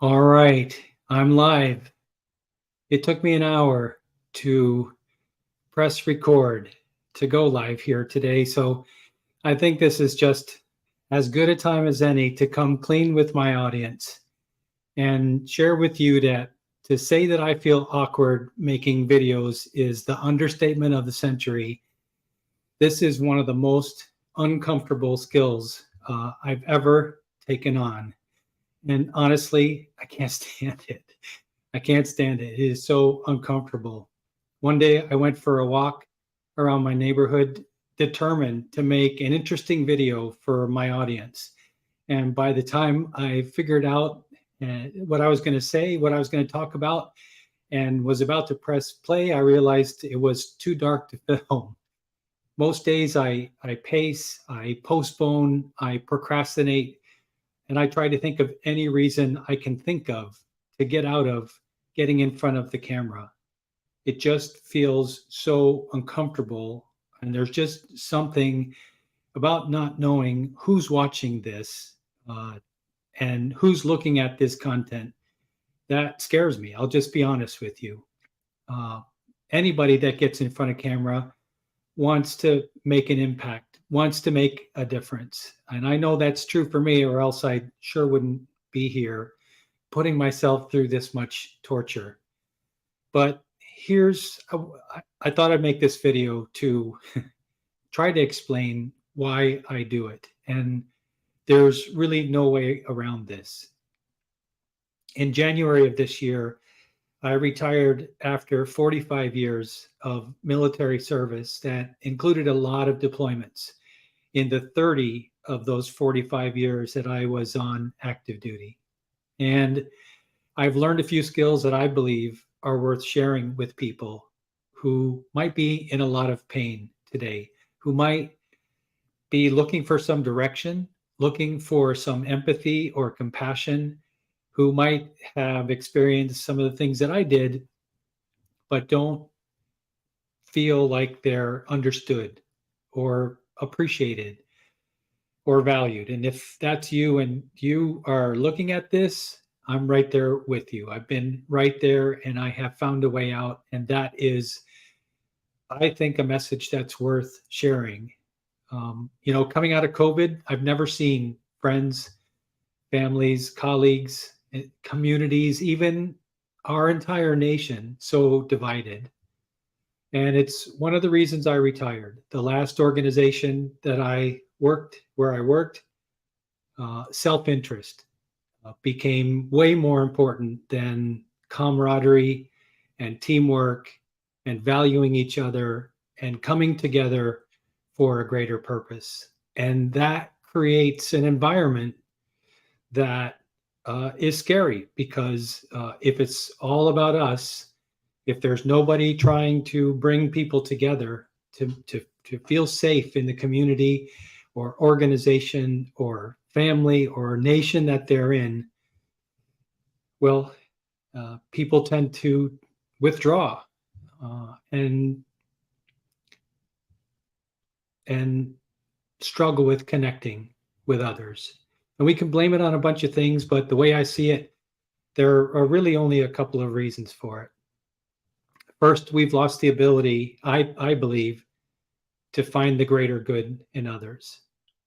All right, I'm live. It took me an hour to press record to go live here today. So I think this is just as good a time as any to come clean with my audience and share with you that to say that I feel awkward making videos is the understatement of the century. This is one of the most uncomfortable skills I've ever taken on. And honestly, I can't stand it. I can't stand it. It is so uncomfortable. One day I went for a walk around my neighborhood, determined to make an interesting video for my audience. And by the time I figured out what I was going to say, what I was going to talk about, and was about to press play, I realized it was too dark to film. Most days I pace, I postpone, I procrastinate, and I try to think of any reason I can think of to get out of getting in front of the camera. It just feels so uncomfortable. And there's just something about not knowing who's watching this and who's looking at this content that scares me. I'll just be honest with you. Uh, Anybody that gets in front of camera wants to make an impact, wants to make a difference. And I know that's true for me, or else I sure wouldn't be here putting myself through this much torture. But I thought I'd make this video to try to explain why I do it. And there's really no way around this. In January of this year, I retired after 45 years of military service that included a lot of deployments in the 30 of those 45 years that I was on active duty. And I've learned a few skills that I believe are worth sharing with people who might be in a lot of pain today, who might be looking for some direction, looking for some empathy or compassion, who might have experienced some of the things that I did, but don't feel like they're understood or appreciated or valued. And if that's you and you are looking at this, I'm right there with you. I've been right there and I have found a way out. And that is, I think, a message that's worth sharing. Coming out of COVID, I've never seen friends, families, colleagues, communities, even our entire nation so divided. And it's one of the reasons I retired. The last organization that where I worked, self interest became way more important than camaraderie and teamwork and valuing each other and coming together for a greater purpose. And that creates an environment that is scary because if it's all about us, if there's nobody trying to bring people together to feel safe in the community or organization or family or nation that they're in, well, people tend to withdraw and struggle with connecting with others. And we can blame it on a bunch of things, but the way I see it, there are really only a couple of reasons for it. First, we've lost the ability, I believe, to find the greater good in others.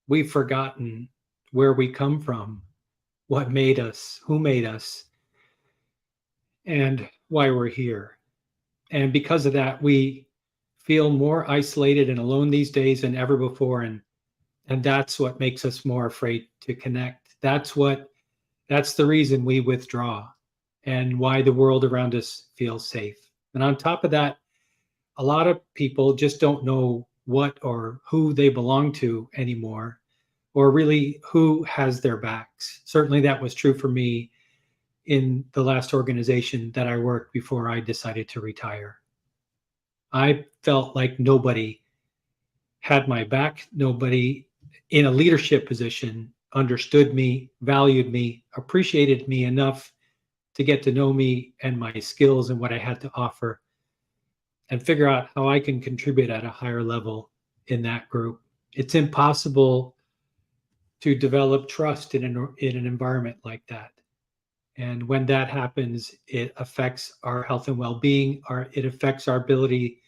We've forgotten where we come from, what made us, who made us, and why we're here. And because of that, we feel more isolated and alone these days than ever before. And that's what makes us more afraid to connect. That's the reason we withdraw and why the world around us feels safe. And on top of that, a lot of people just don't know what or who they belong to anymore, or really who has their backs. Certainly that was true for me in the last organization that I worked before I decided to retire. I felt like nobody had my back, nobody in a leadership position understood me, valued me, appreciated me enough to get to know me and my skills and what I had to offer and figure out how I can contribute at a higher level in that group. It's impossible to develop trust in an environment like that. And when that happens, it affects our health and well-being. It affects our ability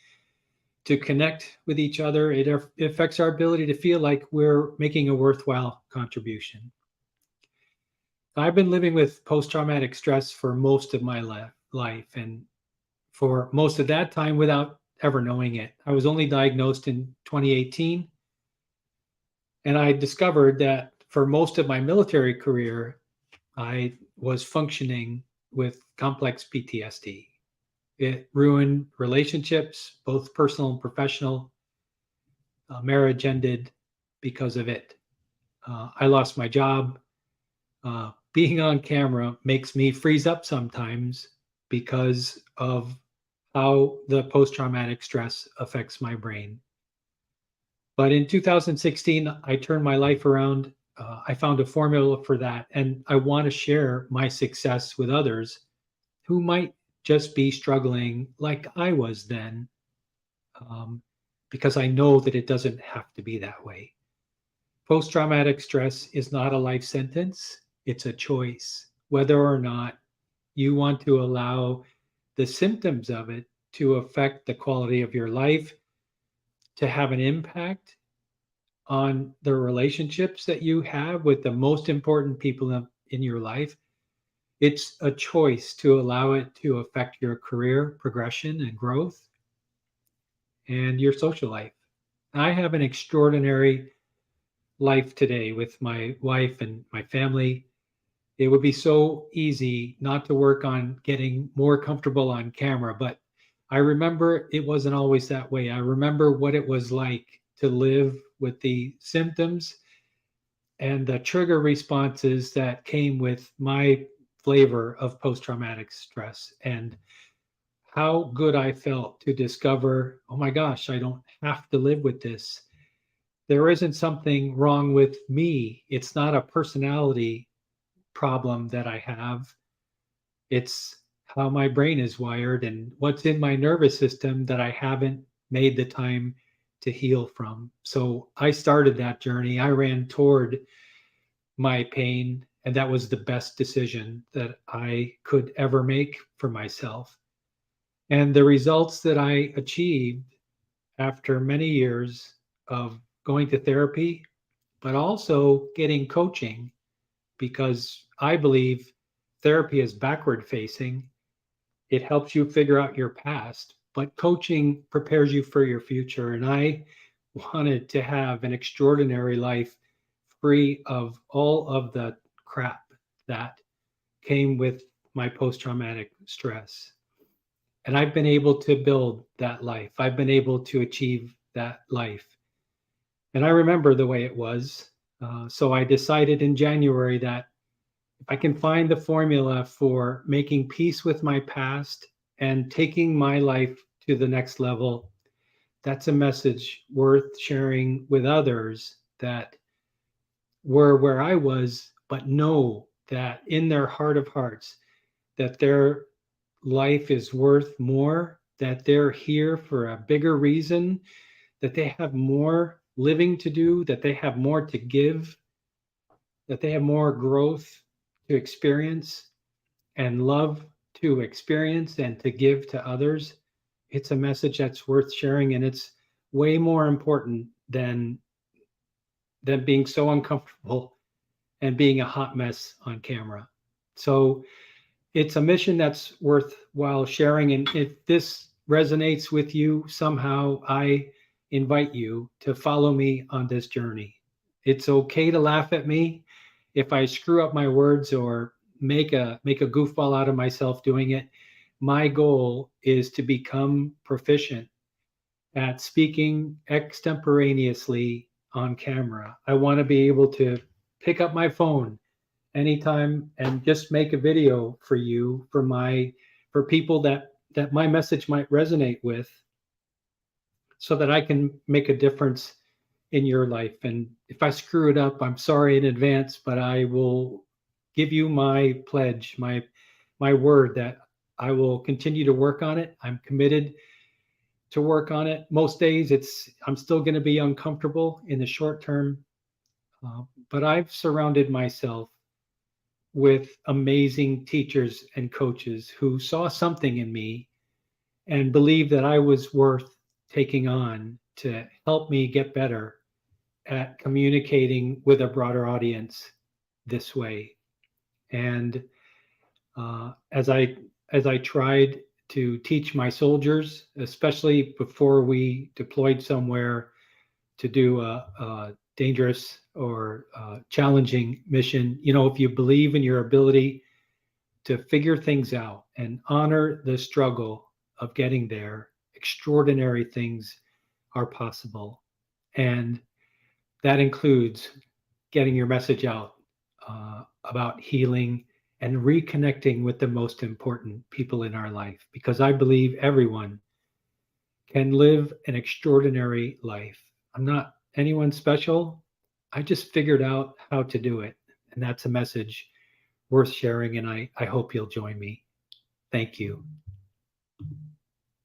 to connect with each other. It affects our ability to feel like we're making a worthwhile contribution. I've been living with post-traumatic stress for most of my life, and for most of that time without ever knowing it. I was only diagnosed in 2018, and I discovered that for most of my military career, I was functioning with complex PTSD. It ruined relationships, both personal and professional. Marriage ended because of it. I lost my job. Being on camera makes me freeze up sometimes because of how the post traumatic stress affects my brain. But in 2016, I turned my life around. I found a formula for that, and I want to share my success with others who might just be struggling like I was then, um, because I know that it doesn't have to be that way. Post traumatic stress is not a life sentence, it's a choice whether or not you want to allow the symptoms of it to affect the quality of your life, to have an impact on the relationships that you have with the most important people in your life. It's a choice to allow it to affect your career progression and growth and your social life. I have an extraordinary life today with my wife and my family. It would be so easy not to work on getting more comfortable on camera, but I remember it wasn't always that way. I remember what it was like to live with the symptoms and the trigger responses that came with my flavor of post traumatic stress, and how good I felt to discover, oh my gosh, I don't have to live with this. There isn't something wrong with me. It's not a personality problem that I have. It's how my brain is wired and what's in my nervous system that I haven't made the time to heal from. So I started that journey. I ran toward my pain, and that was the best decision that I could ever make for myself. And the results that I achieved after many years of going to therapy, but also getting coaching, because I believe therapy is backward facing. It helps you figure out your past, but coaching prepares you for your future. And I wanted to have an extraordinary life free of all of the crap that came with my post traumatic stress. And I've been able to build that life. I've been able to achieve that life. And I remember the way it was. So I decided in January that if I can find the formula for making peace with my past and taking my life to the next level, that's a message worth sharing with others that were where I was, but know that in their heart of hearts, that their life is worth more, that they're here for a bigger reason, that they have more living to do, that they have more to give, that they have more growth to experience and love to experience and to give to others. It's a message that's worth sharing, and it's way more important than being so uncomfortable and being a hot mess on camera. So it's a mission that's worthwhile sharing. And if this resonates with you somehow, I invite you to follow me on this journey. It's okay to laugh at me if I screw up my words or make a goofball out of myself doing it. My goal is to become proficient at speaking extemporaneously on camera. I want to be able to pick up my phone anytime and just make a video for you, for people that my message might resonate with, so that I can make a difference in your life. And if I screw it up, I'm sorry in advance, but I will give you my pledge, my word that I will continue to work on it. I'm committed to work on it. Most days I'm still going to be uncomfortable in the short term, but I've surrounded myself with amazing teachers and coaches who saw something in me and believed that I was worth taking on to help me get better at communicating with a broader audience this way. And as I tried to teach my soldiers, especially before we deployed somewhere to do a dangerous or challenging mission, if you believe in your ability to figure things out and honor the struggle of getting there, extraordinary things are possible. And that includes getting your message out about healing and reconnecting with the most important people in our life, because I believe everyone can live an extraordinary life. I'm not anyone special. I just figured out how to do it. And that's a message worth sharing. And I hope you'll join me. Thank you.